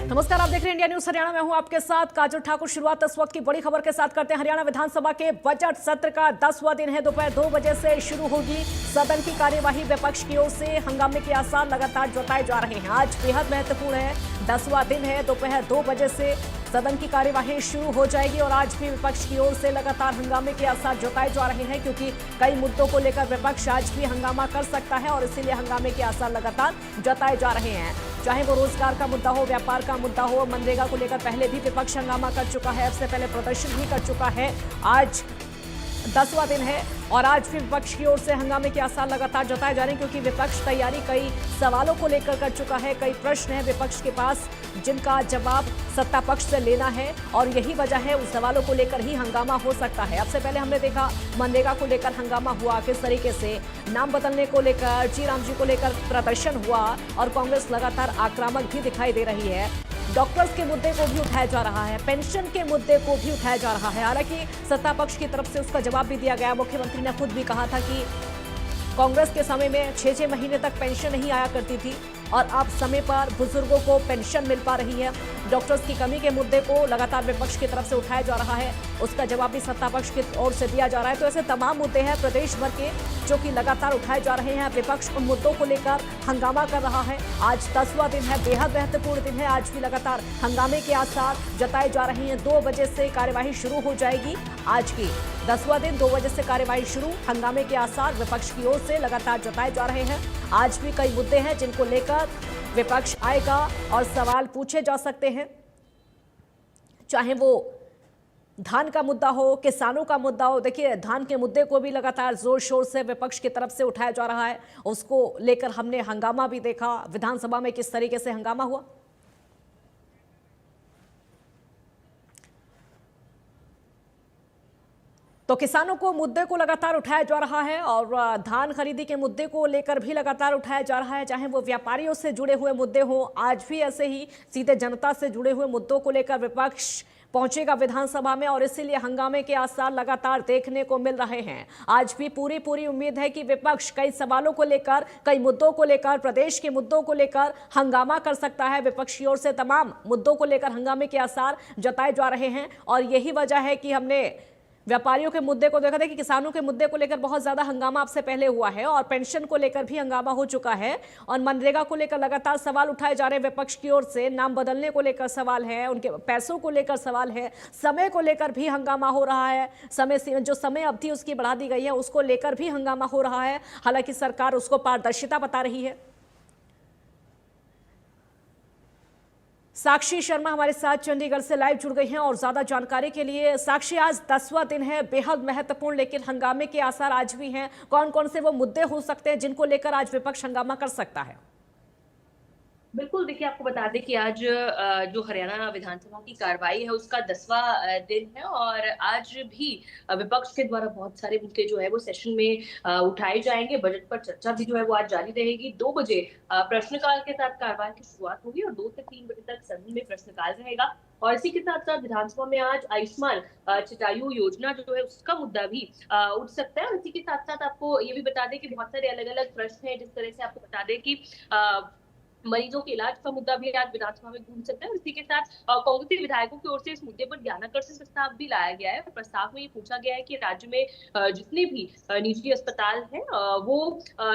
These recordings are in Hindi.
नमस्कार, आप देख रहे हैं इंडिया न्यूज हरियाणा। मैं हूं आपके साथ काजल ठाकुर। शुरुआत इस वक्त की बड़ी खबर के साथ करते हैं। हरियाणा विधानसभा के बजट सत्र का 10वां दिन है। दोपहर 2 बजे से शुरू होगी सदन की कार्यवाही। विपक्ष की ओर से हंगामे के आसार लगातार जताए जा रहे हैं। आज बेहद महत्वपूर्ण है, 10वां दिन है। दोपहर 2 बजे से सदन की कार्यवाही शुरू हो जाएगी और आज भी विपक्ष की ओर से लगातार हंगामे के आसार जताए जा रहे हैं, क्योंकि कई मुद्दों को लेकर विपक्ष आज भी हंगामा कर सकता है और इसीलिए हंगामे के आसार लगातार जताए जा रहे हैं। चाहे वो रोजगार का मुद्दा हो, व्यापार का मुद्दा हो, मनरेगा को लेकर पहले भी विपक्ष हंगामा कर चुका है, इससे पहले प्रदर्शन भी कर चुका है। आज 10वां दिन है और आज भी विपक्ष की ओर से हंगामे के आसार लगातार जताए जा रहे हैं, क्योंकि विपक्ष तैयारी कई सवालों को लेकर कर चुका है। कई प्रश्न हैं विपक्ष के पास जिनका जवाब सत्ता पक्ष से लेना है और यही वजह है उन सवालों को लेकर ही हंगामा हो सकता है। अब से पहले हमने देखा मनरेगा को लेकर हंगामा हुआ, किस तरीके से नाम बदलने को लेकर, जी राम जी को लेकर प्रदर्शन हुआ और कांग्रेस लगातार आक्रामक भी दिखाई दे रही है। डॉक्टर्स के मुद्दे को भी उठाया जा रहा है, पेंशन के मुद्दे को भी उठाया जा रहा है। हालांकि सत्ता पक्ष की तरफ से उसका जवाब भी दिया गया। मुख्यमंत्री ने खुद भी कहा था कि कांग्रेस के समय में 6-6 महीने तक पेंशन नहीं आया करती थी और अब समय पर बुजुर्गों को पेंशन मिल पा रही है। डॉक्टर्स की कमी के मुद्दे को लगातार विपक्ष की तरफ से उठाया जा रहा है, उसका जवाब भी सत्ता पक्ष की ओर से दिया जा रहा है। तो ऐसे तमाम मुद्दे हैं प्रदेश भर के जो कि लगातार उठाए जा रहे हैं। विपक्ष उन मुद्दों को लेकर हंगामा कर रहा है। आज 10वां दिन है, बेहद महत्वपूर्ण दिन है। आज भी लगातार हंगामे के आसार जताए जा रहे हैं। 2 बजे से कार्यवाही शुरू हो जाएगी। आज की 10वां दिन 2 बजे से कार्यवाही शुरू। हंगामे के आसार विपक्ष की ओर से लगातार जताए जा रहे हैं। आज भी कई मुद्दे हैं जिनको लेकर विपक्ष आएगा और सवाल पूछे जा सकते हैं, चाहे वो धान का मुद्दा हो, किसानों का मुद्दा हो। देखिए, धान के मुद्दे को भी लगातार जोर शोर से विपक्ष की तरफ से उठाया जा रहा है। उसको लेकर हमने हंगामा भी देखा विधानसभा में, किस तरीके से हंगामा हुआ। तो किसानों को मुद्दे को लगातार उठाया जा रहा है और धान खरीदी के मुद्दे को लेकर भी लगातार उठाया जा रहा है। चाहे वो व्यापारियों से जुड़े हुए मुद्दे हो, आज भी ऐसे ही सीधे जनता से जुड़े हुए मुद्दों को लेकर विपक्ष पहुंचेगा विधानसभा में और इसीलिए हंगामे के आसार लगातार देखने को मिल रहे हैं। आज भी पूरी उम्मीद है कि विपक्ष कई सवालों को लेकर, कई मुद्दों को लेकर, प्रदेश के मुद्दों को लेकर हंगामा कर सकता है। विपक्ष की ओर से तमाम मुद्दों को लेकर हंगामे के आसार जताए जा रहे हैं और यही वजह है कि हमने व्यापारियों के मुद्दे को देखा था कि किसानों के मुद्दे को लेकर बहुत ज्यादा हंगामा आपसे पहले हुआ है और पेंशन को लेकर भी हंगामा हो चुका है और मनरेगा को लेकर लगातार सवाल उठाए जा रहे हैं विपक्ष की ओर से। नाम बदलने को लेकर सवाल है, उनके पैसों को लेकर सवाल है, समय को लेकर भी हंगामा हो रहा है। जो समय अवधि उसकी बढ़ा दी गई है उसको लेकर भी हंगामा हो रहा है। हालांकि सरकार उसको पारदर्शिता बता रही है। साक्षी शर्मा हमारे साथ चंडीगढ़ से लाइव जुड़ गई हैं और ज्यादा जानकारी के लिए। साक्षी, आज 10वां दिन है, बेहद महत्वपूर्ण, लेकिन हंगामे के आसार आज भी हैं। कौन कौन से वो मुद्दे हो सकते हैं जिनको लेकर आज विपक्ष हंगामा कर सकता है? बिल्कुल, देखिए आपको बता दें कि आज जो हरियाणा विधानसभा की कार्रवाई है उसका 10वां दिन है और आज भी विपक्ष के द्वारा बहुत सारे मुद्दे जो है वो सेशन में उठाए जाएंगे। बजट पर चर्चा भी जो है वो आज जारी रहेगी। 2 बजे प्रश्नकाल के साथ कार्रवाई की शुरुआत होगी और 2 से 3 बजे तक सदन में प्रश्नकाल रहेगा। और इसी के साथ साथ विधानसभा में आज आयुष्मान जटायु योजना जो है उसका मुद्दा भी उठ सकता है। और इसी के साथ साथ आपको ये भी बता दें कि बहुत सारे अलग अलग प्रश्न है। जिस तरह से आपको बता दें कि मरीजों के इलाज का मुद्दा भी आज विधानसभा में गूंज सकता है। और इसी के साथ कांग्रेसी विधायकों की ओर से इस मुद्दे पर ध्यानाकर्षण प्रस्ताव भी लाया गया है। प्रस्ताव में ये पूछा गया है कि राज्य में जितने भी निजी अस्पताल हैं वो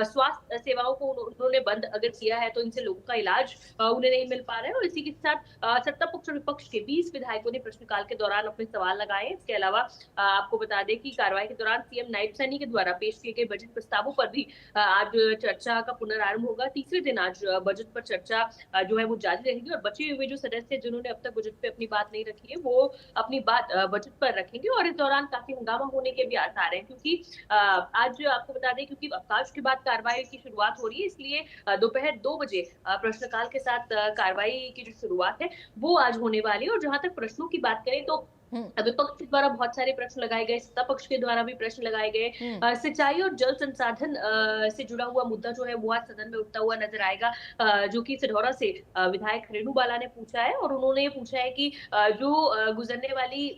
स्वास्थ्य सेवाओं को उन्होंने बंद अगर किया है तो इनसे लोगों का इलाज उन्हें नहीं मिल पा रहा है। और इसी के साथ सत्ता पक्ष और विपक्ष के 20 विधायकों ने प्रश्नकाल के दौरान अपने सवाल लगाए। इसके अलावा आपको बता दें कि कार्रवाई के दौरान सीएम नायब सैनी के द्वारा पेश किए गए बजट प्रस्तावों पर भी आज चर्चा का पुनरारंभ होगा। तीसरे दिन आज बजट चर्चा जो है वो जारी रहेगी और बचे हुए जो सदस्य जिन्होंने अब तक बजट पे अपनी बात नहीं रखी है वो अपनी बात बजट पर रखेंगे। और इस दौरान काफी हंगामा होने के भी आसार हैं, क्योंकि आज आपको बता दें क्योंकि अवकाश के बाद कार्रवाई की शुरुआत हो रही है, इसलिए दोपहर 2 बजे प्रश्नकाल के साथ कार्रवाई की जो शुरुआत है वो आज होने वाली है। और जहां तक प्रश्नों की बात करें तो विपक्ष के द्वारा बहुत सारे प्रश्न लगाए गए, सत्ता पक्ष के द्वारा भी प्रश्न लगाए गए। सिंचाई और जल संसाधन से जुड़ा हुआ मुद्दा जो है वो आज सदन में उठता हुआ नजर आएगा, जो कि सिढौरा से विधायक रेणु बाला ने पूछा है। और उन्होंने ये पूछा है कि जो गुजरने वाली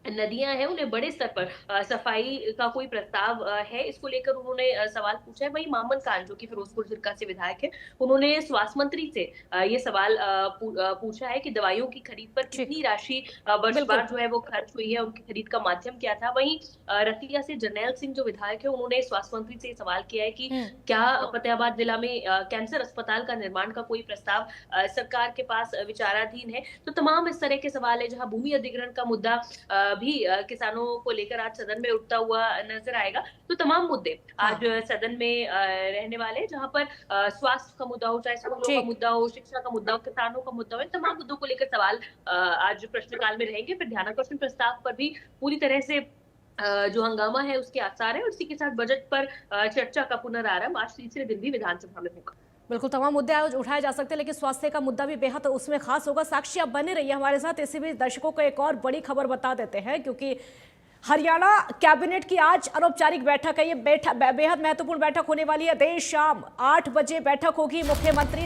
नदियां हैं उन्हें बड़े स्तर पर सफाई का कोई प्रस्ताव है, इसको लेकर उन्होंने सवाल पूछा है। वहीं मामन खान जो कि फिरोजपुर जिरका से विधायक है, उन्होंने स्वास्थ्य मंत्री से ये सवाल पूछा है कि दवाइयों की खरीद पर ठीक। कितनी राशि बिल्कुल। वर्षवार जो है वो खर्च हुई है, उनकी खरीद का माध्यम क्या था। वहीं रतिया से जरनैल सिंह जो विधायक है, उन्होंने स्वास्थ्य मंत्री से सवाल किया है कि हम्म। क्या फतेहाबाद जिला में कैंसर अस्पताल का निर्माण का कोई प्रस्ताव सरकार के पास विचाराधीन है। तो तमाम इस तरह के सवाल है, जहां भूमि अधिग्रहण का मुद्दा भी किसानों को लेकर आज सदन में उठता हुआ नजर आएगा। तो तमाम मुद्दे आज हाँ। सदन में रहने वाले हैं, जहां पर स्वास्थ्य का मुद्दा हो, चाहे स्कूलों का ठीक। मुद्दा हो, शिक्षा का मुद्दा हो, किसानों का मुद्दा हो, इन तमाम मुद्दों को लेकर सवाल आज प्रश्नकाल में रहेंगे। फिर ध्यानाकर्षण प्रस्ताव पर भी पूरी तरह से जो हंगामा है उसके आसार है, और इसी के साथ बजट पर चर्चा का पुनरारंभ आज तीसरे दिन भी विधानसभा में होगा। बिल्कुल, तमाम मुद्दे आज उठाए जा सकते हैं, लेकिन स्वास्थ्य का मुद्दा भी बेहद उसमें खास होगा। साक्षी, आप बने रहिए हमारे साथ। इसी बीच दर्शकों को एक और बड़ी खबर बता देते हैं, क्योंकि हरियाणा कैबिनेट की आज अनौपचारिक बैठक है। ये बेहद महत्वपूर्ण बैठक होने वाली है। देर शाम 8 बजे बैठक होगी। मुख्यमंत्री